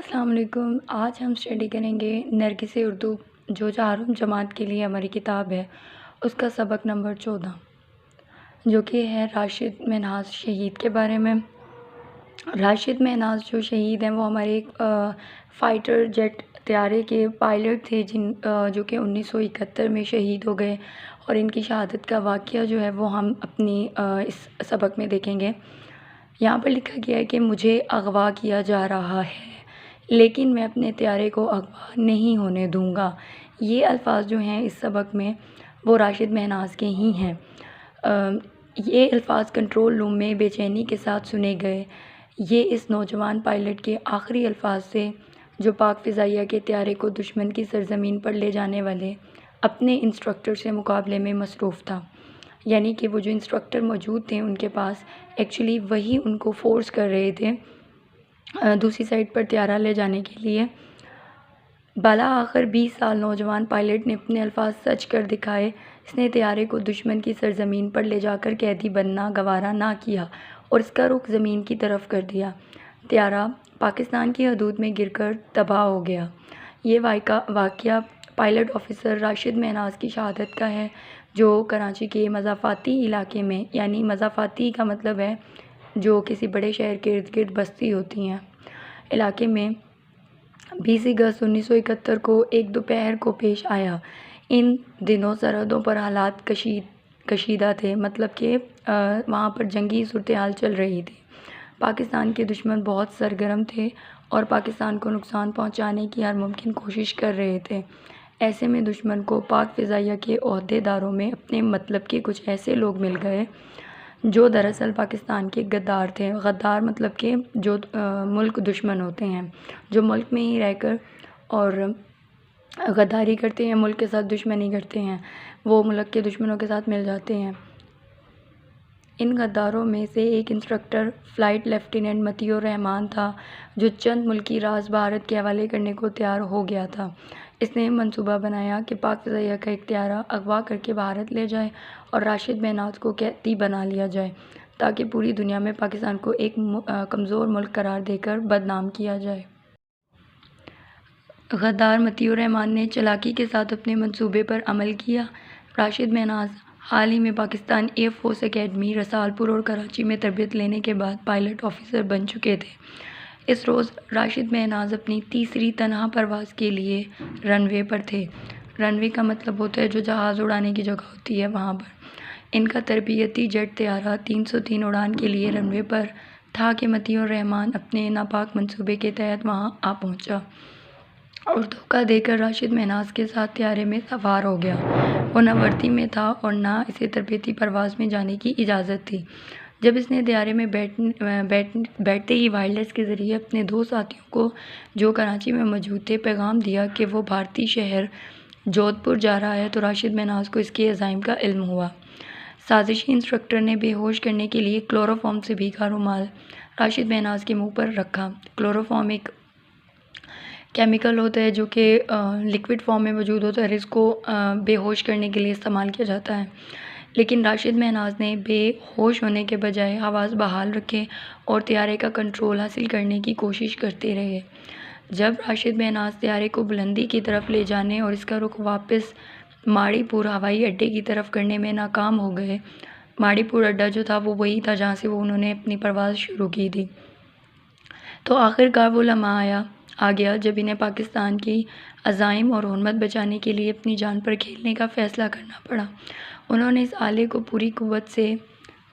السلام علیکم۔ آج ہم اسٹڈی کریں گے نرگس اردو جو چہارم جماعت کے لیے ہماری کتاب ہے، اس کا سبق نمبر 14 جو کہ ہے راشد مہناز شہید کے بارے میں۔ راشد مہناز جو شہید ہیں وہ ہمارے ایک فائٹر جیٹ طیارے کے پائلٹ تھے جو کہ 1971 میں شہید ہو گئے، اور ان کی شہادت کا واقعہ جو ہے وہ ہم اپنی اس سبق میں دیکھیں گے۔ یہاں پر لکھا گیا ہے کہ مجھے اغوا کیا جا رہا ہے لیکن میں اپنے طیارے کو اغوا نہیں ہونے دوں گا۔ یہ الفاظ جو ہیں اس سبق میں وہ راشد مہناز کے ہی ہیں۔ یہ الفاظ کنٹرول روم میں بے چینی کے ساتھ سنے گئے۔ یہ اس نوجوان پائلٹ کے آخری الفاظ تھے جو پاک فضائیہ کے طیارے کو دشمن کی سرزمین پر لے جانے والے اپنے انسٹرکٹر سے مقابلے میں مصروف تھا، یعنی کہ وہ جو انسٹرکٹر موجود تھے ان کے پاس ایکچولی وہی ان کو فورس کر رہے تھے دوسری سائڈ پر طیارہ لے جانے کے لیے۔ بالآخر 20 سال نوجوان پائلٹ نے اپنے الفاظ سچ کر دکھائے۔ اس نے طیارے کو دشمن کی سرزمین پر لے جا کر قیدی بننا گوارا نہ کیا اور اس کا رخ زمین کی طرف کر دیا۔ طیارہ پاکستان کی حدود میں گر کر تباہ ہو گیا۔ یہ واقعہ پائلٹ آفیسر راشد مہناز کی شہادت کا ہے جو کراچی کے مضافاتی علاقے میں، یعنی مضافاتی کا مطلب ہے جو کسی بڑے شہر کے ارد گرد بستی ہوتی ہیں، علاقے میں 20 اگست 1971 کو ایک دوپہر کو پیش آیا۔ ان دنوں سرحدوں پر حالات کشیدہ تھے، مطلب کہ وہاں پر جنگی صورتحال چل رہی تھی۔ پاکستان کے دشمن بہت سرگرم تھے اور پاکستان کو نقصان پہنچانے کی ہر ممکن کوشش کر رہے تھے۔ ایسے میں دشمن کو پاک فضائیہ کے عہدے داروں میں اپنے مطلب کے کچھ ایسے لوگ مل گئے جو دراصل پاکستان کے غدار تھے۔ غدار مطلب کہ جو ملک دشمن ہوتے ہیں، جو ملک میں ہی رہ کر اور غداری کرتے ہیں، ملک کے ساتھ دشمنی کرتے ہیں، وہ ملک کے دشمنوں کے ساتھ مل جاتے ہیں۔ ان غداروں میں سے ایک انسٹرکٹر فلائٹ لیفٹیننٹ مطیع الرحمان تھا جو چند ملکی راز بھارت کے حوالے کرنے کو تیار ہو گیا تھا۔ اس نے منصوبہ بنایا کہ پاک فضائیہ کا ایک طیارہ اغوا کر کے بھارت لے جائے اور راشد مہناز کو قیدی بنا لیا جائے تاکہ پوری دنیا میں پاکستان کو ایک کمزور ملک قرار دے کر بدنام کیا جائے۔ غدار مطیع الرحمان نے چالاکی کے ساتھ اپنے منصوبے پر عمل کیا۔ راشد مہناز حال ہی میں Pakistan air force academy Risalpur اور کراچی میں تربیت لینے کے بعد پائلٹ آفیسر بن چکے تھے۔ اس روز راشد مہناز اپنی تیسری تنہا پرواز کے لیے رن وے پر تھے۔ رن وے کا مطلب ہوتا ہے جو جہاز اڑانے کی جگہ ہوتی ہے وہاں پر۔ ان کا تربیتی جیٹ طیارہ 303 اڑان کے لیے رن وے پر تھا کہ مطیع الرحمان اپنے ناپاک منصوبے کے تحت وہاں آ پہنچا اور دھوکہ دے کر راشد مہناز کے ساتھ طیارے میں سوار ہو گیا۔ وہ نہ وردی میں تھا اور نہ اسے تربیتی پرواز میں جانے کی اجازت تھی۔ جب اس نے طیارے میں بیٹھتے ہی وائرلیس کے ذریعے اپنے دو ساتھیوں کو جو کراچی میں موجود تھے پیغام دیا کہ وہ بھارتی شہر جودھ پور جا رہا ہے تو راشد مہناز کو اس کے عزائم کا علم ہوا۔ سازشی انسٹرکٹر نے بے ہوش کرنے کے لیے کلوروفارم سے بھیگا رومال راشد مہناز کے منہ پر رکھا۔ کلوروفارم ایک کیمیکل ہوتا ہے جو کہ لکوڈ فارم میں موجود ہوتا ہے، اس کو بے ہوش کرنے کے لیے استعمال کیا جاتا ہے، لیکن راشد مہناز نے بے ہوش ہونے کے بجائے حواس بحال رکھے اور طیارے کا کنٹرول حاصل کرنے کی کوشش کرتے رہے۔ جب راشد مہناز طیارے کو بلندی کی طرف لے جانے اور اس کا رخ واپس ماڑی پور ہوائی اڈے کی طرف کرنے میں ناکام ہو گئے، ماڑی پور اڈہ جو تھا وہ وہی تھا جہاں سے انہوں نے اپنی پرواز شروع کی تھی، تو آخرکار وہ لمحہ آ گیا جب انہیں پاکستان کی عزائم اور حرمت بچانے کے لیے اپنی جان پر کھیلنے کا فیصلہ کرنا پڑا۔ انہوں نے اس آلے کو پوری قوت سے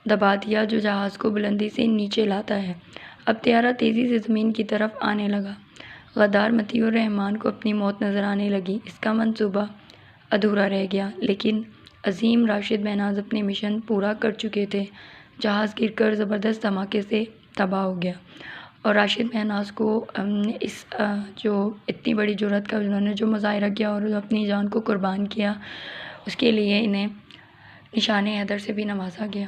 دبا دیا جو جہاز کو بلندی سے نیچے لاتا ہے۔ اب طیارہ تیزی سے زمین کی طرف آنے لگا۔ غدار مطیع الرحمان کو اپنی موت نظر آنے لگی۔ اس کا منصوبہ ادھورا رہ گیا لیکن عظیم راشد مہناز اپنے مشن پورا کر چکے تھے۔ جہاز گر کر زبردست دھماکے سے تباہ ہو گیا اور راشد مہناز کو اس جو اتنی بڑی جرأت کا انہوں نے جو مظاہرہ کیا اور اپنی جان کو قربان کیا اس کے لیے انہیں نشان حیدر سے بھی نوازا گیا۔